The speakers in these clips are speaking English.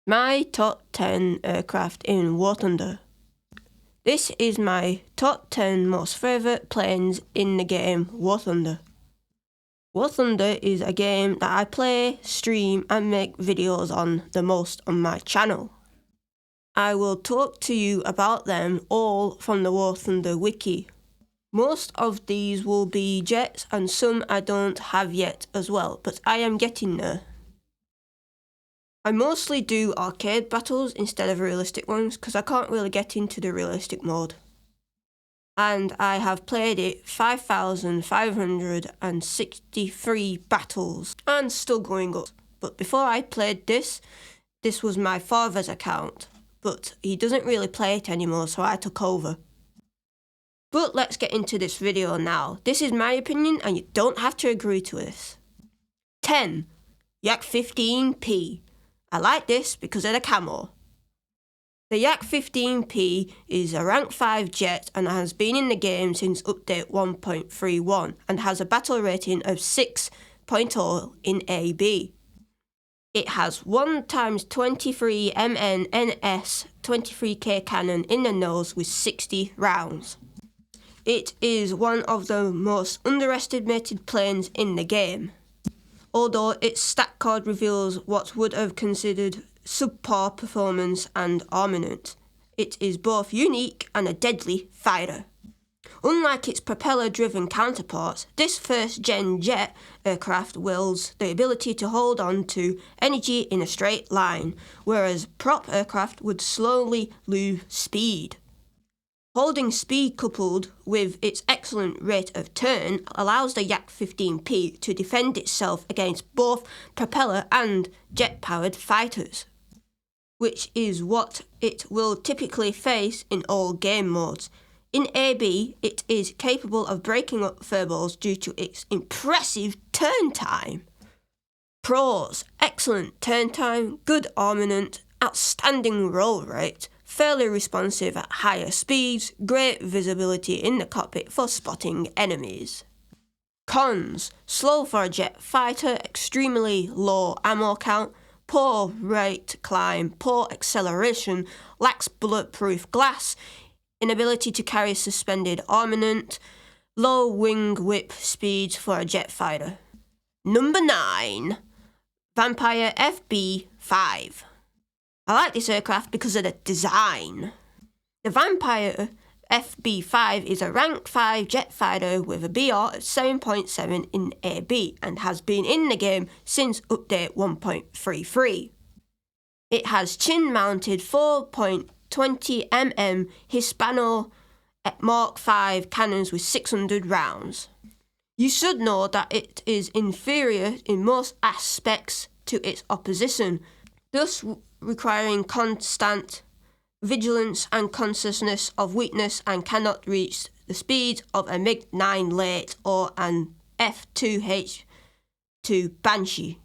My top 10 aircraft in War Thunder. This is my top 10 most favourite planes in the game War Thunder. War Thunder is a game that I play, stream and make videos on the most on my channel. I will talk to you about them all from the War Thunder wiki. Most of these will be jets and some I don't have yet as well, but I am getting there. I mostly do arcade battles instead of realistic ones because I can't really get into the realistic mode. And I have played it 5,563 battles and still going up. But before I played this was my father's account, but he doesn't really play it anymore, so I took over. But let's get into this video now. This is my opinion and you don't have to agree to this. 10. Yak 15P. I like this because of the camo. The Yak 15P is a rank 5 jet and has been in the game since update 1.31 and has a battle rating of 6.0 in AB. It has 1x23 MN/NS 23K cannon in the nose with 60 rounds. It is one of the most underestimated planes in the game. Although its stat card reveals what would have considered subpar performance and armament, it is both unique and a deadly fighter. Unlike its propeller-driven counterparts, this first-gen jet aircraft wields the ability to hold on to energy in a straight line, whereas prop aircraft would slowly lose speed. Holding speed coupled with its excellent rate of turn allows the Yak 15P to defend itself against both propeller and jet-powered fighters, which is what it will typically face in all game modes. In AB, it is capable of breaking up furballs due to its impressive turn time. Pros: excellent turn time, good armament, outstanding roll rate, fairly responsive at higher speeds, great visibility in the cockpit for spotting enemies. Cons: slow for a jet fighter, extremely low ammo count, poor rate climb, poor acceleration, lacks bulletproof glass, inability to carry suspended armament, low wing whip speeds for a jet fighter. Number 9. Vampire FB5. I like this aircraft because of the design. The Vampire FB5 is a rank 5 jet fighter with a BR of 7.7 in AB and has been in the game since update 1.33. It has chin-mounted 4.20 mm Hispano Mark 5 cannons with 600 rounds. You should know that it is inferior in most aspects to its opposition, thus requiring constant vigilance and consciousness of weakness and cannot reach the speed of a MiG-9 late or an F2H2 Banshee.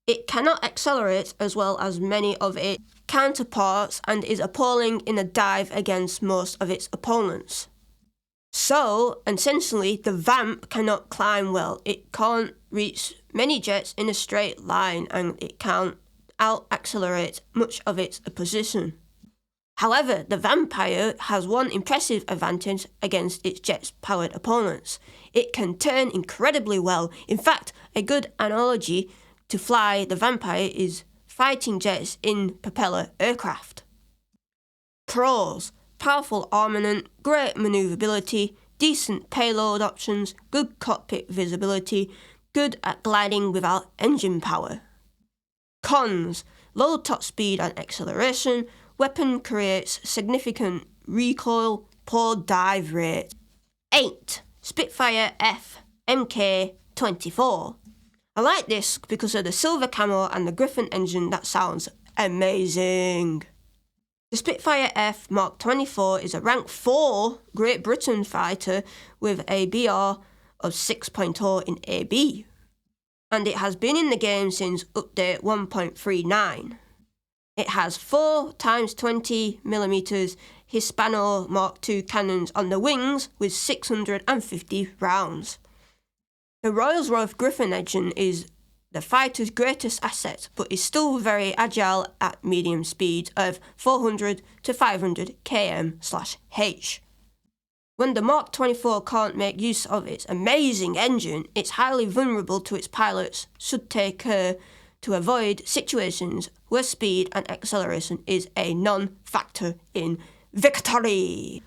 It cannot accelerate as well as many of its counterparts and is appalling in a dive against most of its opponents. So, essentially, the Vamp cannot climb well. It can't reach many jets in a straight line and it can't out-accelerate much of its opposition. However, the Vampire has one impressive advantage against its jet-powered opponents. It can turn incredibly well. In fact, a good analogy to fly the Vampire is fighting jets in propeller aircraft. Pros: powerful armament, great manoeuvrability, decent payload options, good cockpit visibility, good at gliding without engine power. Cons: low top speed and acceleration, weapon creates significant recoil, poor dive rate. 8. Spitfire F MK24. I like this because of the silver camo and the Griffin engine that sounds amazing. The Spitfire F Mark 24 is a rank 4 Great Britain fighter with a BR of 6.0 in AB. And it has been in the game since update 1.39. It has 4x20mm Hispano Mark II cannons on the wings with 650 rounds. The Rolls-Royce Griffin engine is the fighter's greatest asset, but is still very agile at medium speeds of 400 to 500 km/h. When the Mark 24 can't make use of its amazing engine, it's highly vulnerable to its pilots should take care to avoid situations where speed and acceleration is a non-factor in victory.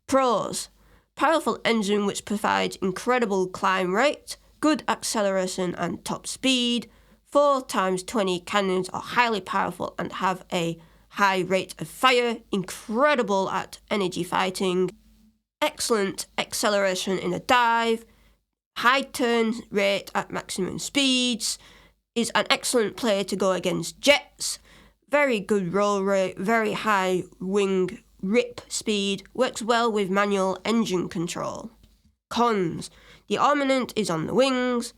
Pros: powerful engine which provides incredible climb rate, good acceleration and top speed. 4x20 cannons are highly powerful and have a high rate of fire, incredible at energy fighting. Excellent acceleration in a dive, high turn rate at maximum speeds, is an excellent player to go against jets, very good roll rate, very high wing rip speed, works well with manual engine control. Cons: the armament is on the wings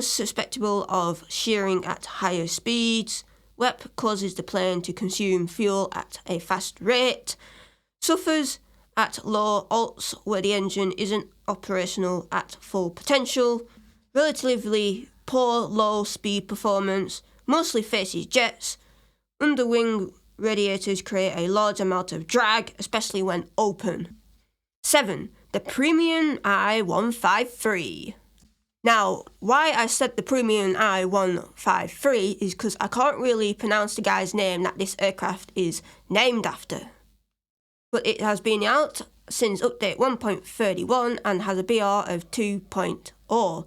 susceptible of shearing at higher speeds, WEP causes the plane to consume fuel at a fast rate, suffers at low alts where the engine isn't operational at full potential, relatively poor low speed performance, mostly faces jets, underwing radiators create a large amount of drag, especially when open. 7. The Premium I-153. Now, why I said the Premium I-153 is because I can't really pronounce the guy's name that this aircraft is named after. But it has been out since update 1.31 and has a BR of 2.0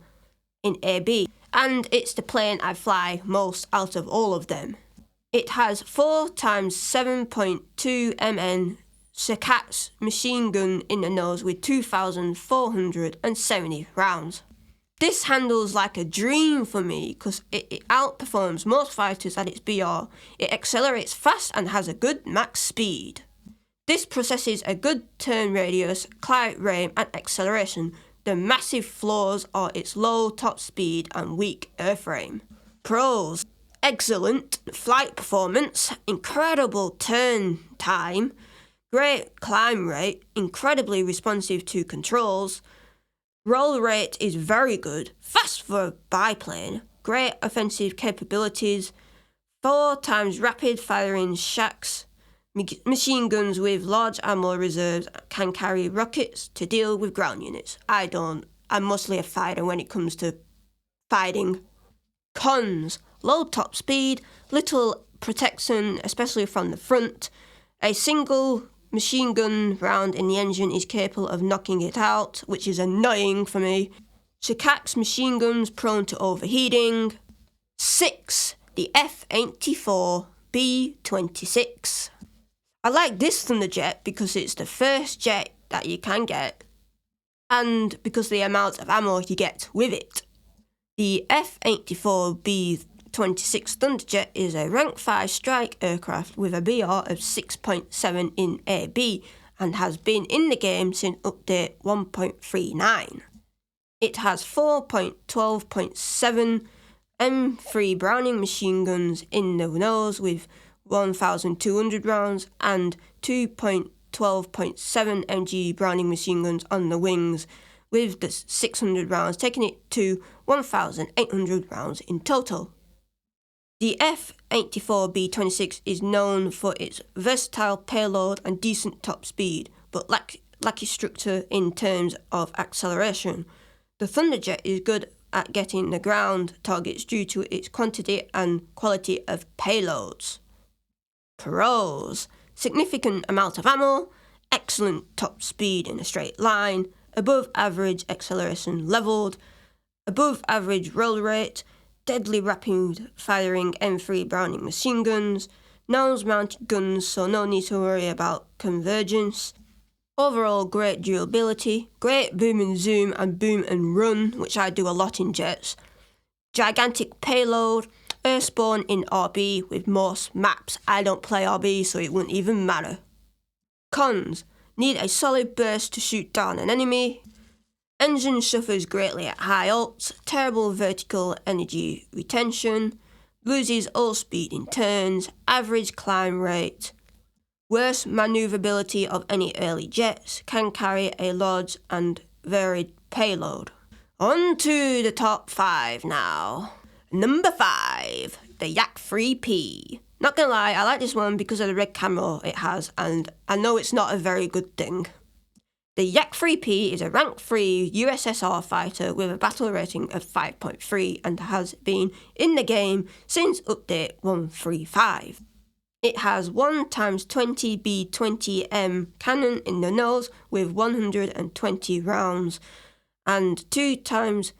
in AB, and it's the plane I fly most out of all of them. It has 4x7.2 MN Sakats machine gun in the nose with 2,470 rounds. This handles like a dream for me because it outperforms most fighters at its BR, it accelerates fast and has a good max speed. This possesses a good turn radius, climb rate and acceleration. The massive flaws are its low top speed and weak airframe. Pros: excellent flight performance, incredible turn time, great climb rate, incredibly responsive to controls, roll rate is very good, fast for a biplane, great offensive capabilities, 4x rapid firing shacks, machine guns with large ammo reserves, can carry rockets to deal with ground units. I'm mostly a fighter when it comes to fighting. Cons: low top speed, little protection, especially from the front. A single machine gun round in the engine is capable of knocking it out, which is annoying for me. Shikak's machine guns prone to overheating. 6. The F-84 B-26. I like this Thunderjet because it's the first jet that you can get, and because of the amount of ammo you get with it. The F-84 B-26 Thunderjet is a rank 5 strike aircraft with a BR of 6.7 in AB and has been in the game since update 1.39. It has 4.12.7 M3 Browning machine guns in the nose with 1,200 rounds and 2.12.7 MG Browning machine guns on the wings with the 600 rounds, taking it to 1,800 rounds in total. The F-84 B-26 is known for its versatile payload and decent top speed, but lacky structure in terms of acceleration. The Thunderjet is good at getting the ground targets due to its quantity and quality of payloads. Pros: significant amount of ammo, excellent top speed in a straight line, above average acceleration leveled, above average roll rate, deadly rapid firing M3 Browning machine guns, nose mounted guns so no need to worry about convergence, overall great durability, great boom and zoom and boom and run, which I do a lot in jets, gigantic payload, Earthspawn in RB with most maps. I don't play RB, so it wouldn't even matter. Cons: need a solid burst to shoot down an enemy. Engine suffers greatly at high alts, terrible vertical energy retention, loses all speed in turns, average climb rate, worst manoeuvrability of any early jets, can carry a large and varied payload. On to the top 5 now. Number 5, the Yak 3P. Not gonna lie, I like this one because of the red camo it has, and I know it's not a very good thing. The Yak 3P is a rank 3 USSR fighter with a battle rating of 5.3 and has been in the game since update 135. It has 1x20 B20M cannon in the nose with 120 rounds and 2x20MN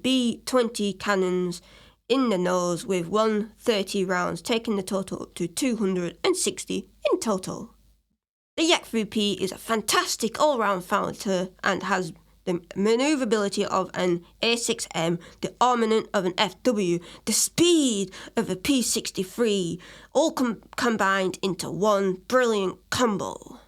B20 cannons in the nose with 130 rounds, taking the total up to 260 in total. The Yak 3P is a fantastic all-round fighter and has the manoeuvrability of an A6M, the armament of an FW, the speed of a P63, all combined into one brilliant combo.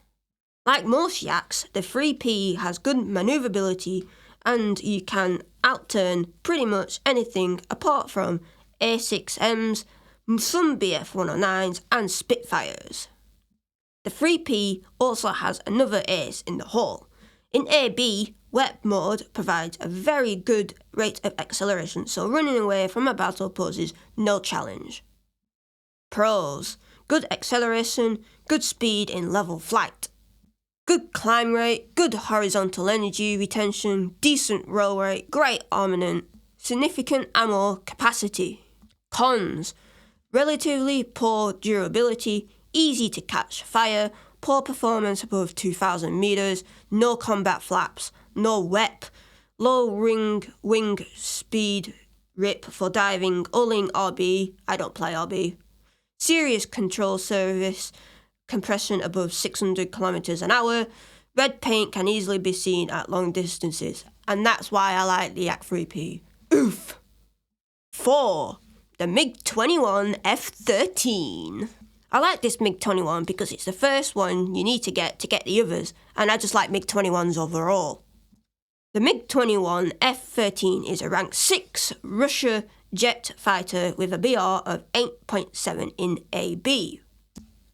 Like most Yaks, the 3P has good manoeuvrability and you can outturn pretty much anything apart from A6Ms, some BF-109s and Spitfires. The 3P also has another ace in the hole. In AB, Wet mode provides a very good rate of acceleration, so running away from a battle poses no challenge. Pros: good acceleration, good speed in level flight, good climb rate, good horizontal energy retention, decent roll rate, great armament, significant ammo capacity. Cons: relatively poor durability, easy to catch fire, poor performance above 2,000 meters, no combat flaps, no WEP, low wing speed rip for diving, ulling RB, I don't play RB, serious control service, compression above 600 kilometers an hour, red paint can easily be seen at long distances, and that's why I like the Yak 3P. Oof! 4. The MiG-21 F-13. I like this MiG-21 because it's the first one you need to get the others, and I just like MiG-21s overall. The MiG-21 F-13 is a rank 6 Russia jet fighter with a BR of 8.7 in AB.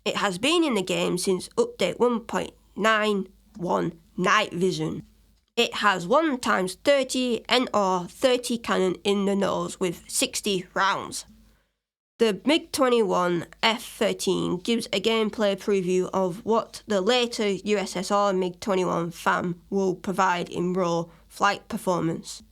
It has been in the game since update 1.91 Night Vision. It has 1x30 NR30 cannon in the nose with 60 rounds. The MiG-21 F-13 gives a gameplay preview of what the later USSR MiG-21 FAM will provide in raw flight performance.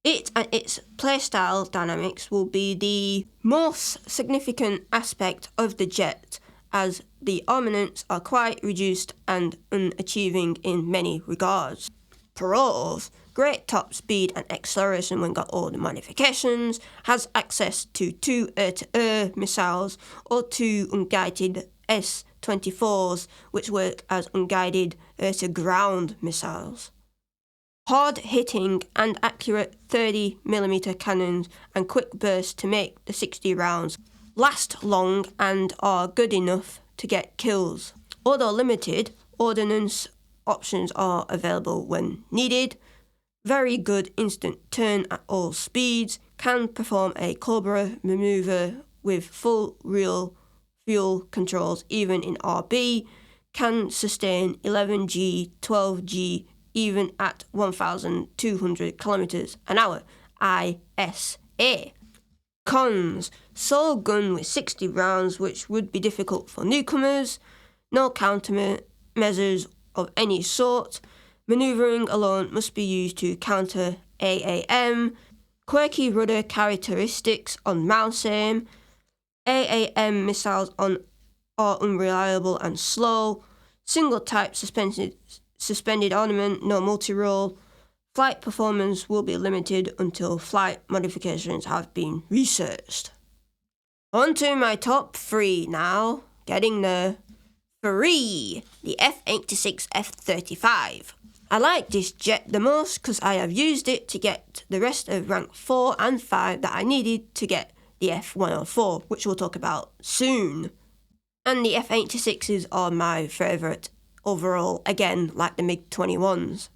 It and its playstyle dynamics will be the most significant aspect of the jet, as the armaments are quite reduced and unachieving in many regards. Pros: great top speed and acceleration when got all the modifications, has access to 2 air-to-air missiles or 2 unguided S-24s which work as unguided air-to-ground missiles. Hard-hitting and accurate 30mm cannons and quick bursts to make the 60 rounds last long and are good enough to get kills. Although limited, ordnance options are available when needed. Very good instant turn at all speeds, can perform a Cobra maneuver with full real fuel controls even in RB, can sustain 11G, 12G even at 1,200 kilometers an hour, ISA. Cons: sole gun with 60 rounds which would be difficult for newcomers, no countermeasures of any sort, manoeuvring alone must be used to counter AAM, quirky rudder characteristics on mouse aim, AAM missiles are unreliable and slow, single type suspended armament, no multi-role, flight performance will be limited until flight modifications have been researched. On to my top 3 now, getting there. 3. The F-86 F-35. I like this jet the most because I have used it to get the rest of rank 4 and 5 that I needed to get the F-104, which we'll talk about soon. And the F-86s are my favourite overall, again like the MiG-21s.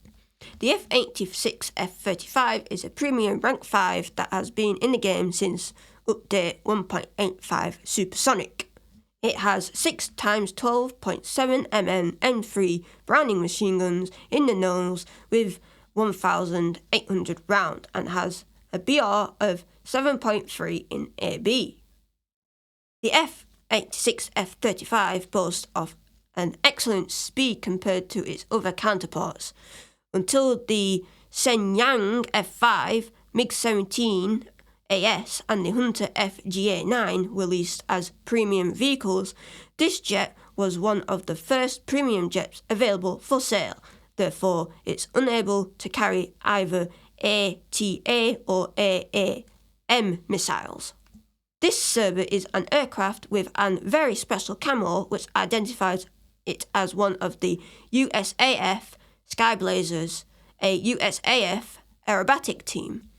The F-86 F-35 is a premium rank 5 that has been in the game since update 1.85 Supersonic. It has 6x12.7 mm M3 Browning machine guns in the nose with 1,800 round and has a BR of 7.3 in AB. The F-86 F-35 boasts of an excellent speed compared to its other counterparts, until the Shenyang F-5, MiG-17 AS and the Hunter FGA-9 were released as premium vehicles. This jet was one of the first premium jets available for sale. Therefore, it's unable to carry either ATA or AAM missiles. This Cerber is an aircraft with a very special camo which identifies it as one of the USAF Skyblazers, a USAF aerobatic team.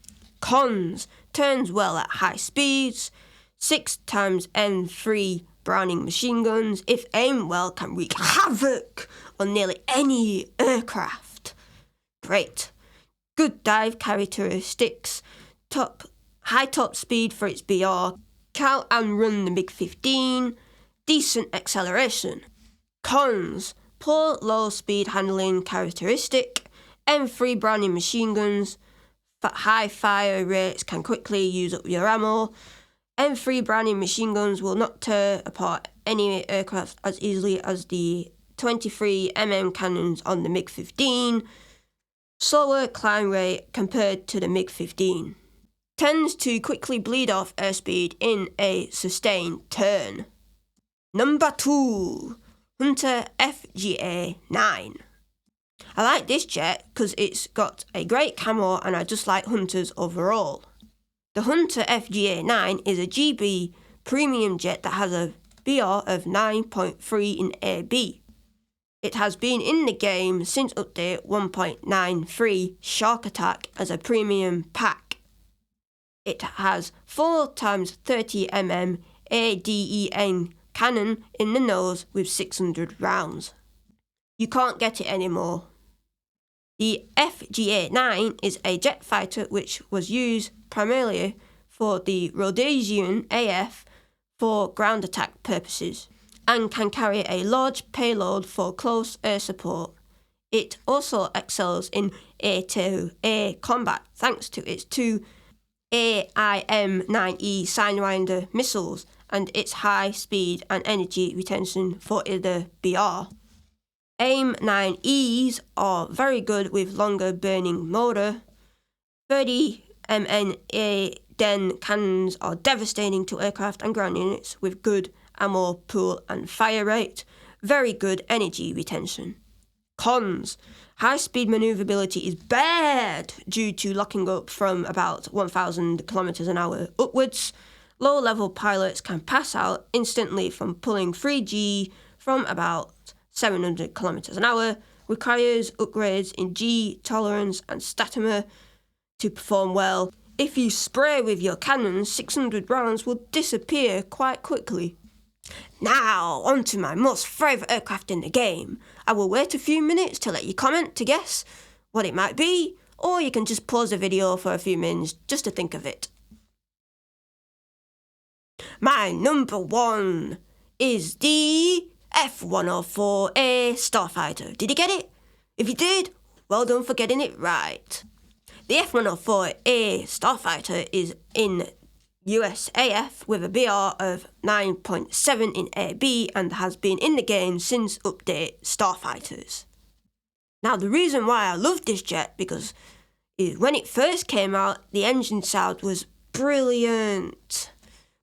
Cons: turns well at high speeds, 6 times M3 Browning machine guns, if aimed well, can wreak havoc on nearly any aircraft. Great. Good dive characteristics, high top speed for its BR, can outrun the MiG-15, decent acceleration. Cons: poor low speed handling characteristic, M3 Browning machine guns, high fire rates can quickly use up your ammo. M3 Browning machine guns will not tear apart any aircraft as easily as the 23mm cannons on the MiG-15. Slower climb rate compared to the MiG-15. Tends to quickly bleed off airspeed in a sustained turn. Number 2. Hunter FGA-9. I like this jet because it's got a great camo and I just like Hunters overall. The Hunter FGA-9 is a GB premium jet that has a BR of 9.3 in AB. It has been in the game since update 1.93 Shark Attack as a premium pack. It has 4 times 30mm ADEN cannon in the nose with 600 rounds. You can't get it anymore. The FGA-9 is a jet fighter which was used primarily for the Rhodesian AF for ground attack purposes and can carry a large payload for close air support. It also excels in air-to-air combat thanks to its 2 AIM-9E Sidewinder missiles and its high speed and energy retention for the BR. AIM-9Es are very good with longer burning motor. 30mm Den cannons are devastating to aircraft and ground units with good ammo pool and fire rate. Very good energy retention. Cons: high speed maneuverability is bad due to locking up from about 1,000 kilometers an hour upwards. Low level pilots can pass out instantly from pulling 3G from about 700 kilometers an hour. Requires upgrades in G tolerance and stamina to perform well. If you spray with your cannons, 600 rounds will disappear quite quickly. Now, on to my most favourite aircraft in the game. I will wait a few minutes to let you comment to guess what it might be, or you can just pause the video for a few minutes just to think of it. My number 1 is the F-104A Starfighter. Did you get it? If you did, well done for getting it right. The F-104A Starfighter is in USAF with a BR of 9.7 in AB and has been in the game since update Starfighters. Now the reason why I love this jet because when it first came out the engine sound was brilliant.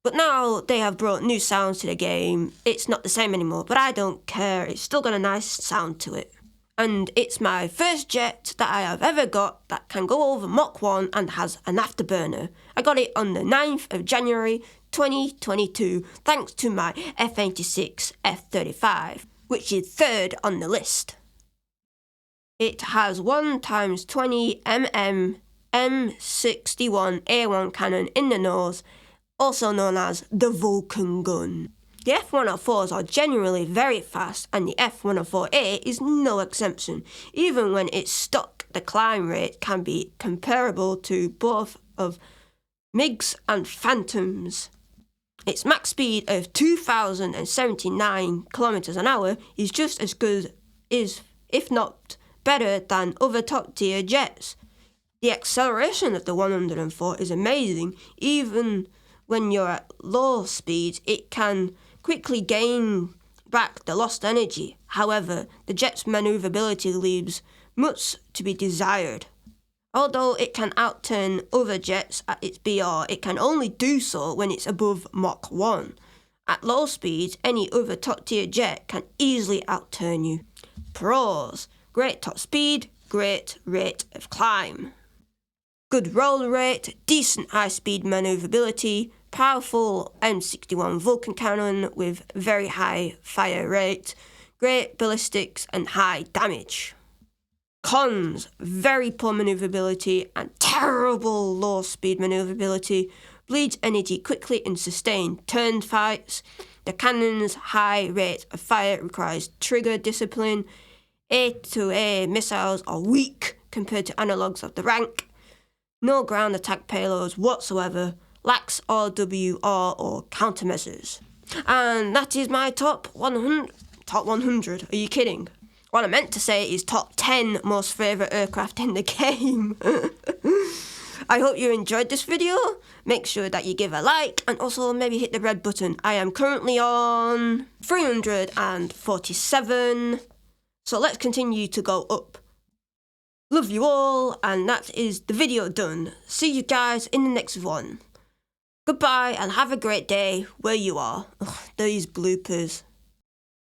But now they have brought new sounds to the game. It's not the same anymore, but I don't care. It's still got a nice sound to it. And it's my first jet that I have ever got that can go over Mach 1 and has an afterburner. I got it on the 9th of January 2022 thanks to my F-86 F-35, which is third on the list. It has 1 times 20mm M61A1 cannon in the nose, also known as the Vulcan gun. The F-104s are generally very fast and the F-104A is no exception. Even when it's stuck, the climb rate can be comparable to both of MiGs and Phantoms. Its max speed of 2,079 kilometers an hour is just as good, if not better, than other top-tier jets. The acceleration of the 104 is amazing. Even when you're at low speeds, it can quickly gain back the lost energy. However, the jet's maneuverability leaves much to be desired. Although it can outturn other jets at its BR, it can only do so when it's above Mach 1. At low speeds, any other top-tier jet can easily outturn you. Pros: great top speed, great rate of climb. Good roll rate, decent high-speed maneuverability, powerful M61 Vulcan cannon with very high fire rate, great ballistics and high damage. Cons: very poor maneuverability and terrible low-speed maneuverability, bleeds energy quickly in sustained turn fights. The cannon's high rate of fire requires trigger discipline. A-to-A missiles are weak compared to analogues of the rank. No ground attack payloads whatsoever, lacks RWR or countermeasures. And that is my top 100. Top 100? Are you kidding? What I meant to say is top 10 most favourite aircraft in the game. I hope you enjoyed this video. Make sure that you give a like and also maybe hit the red button. I am currently on 347. So let's continue to go up. Love you all, and that is the video done. See you guys in the next one. Goodbye and have a great day where you are. Ugh, these bloopers.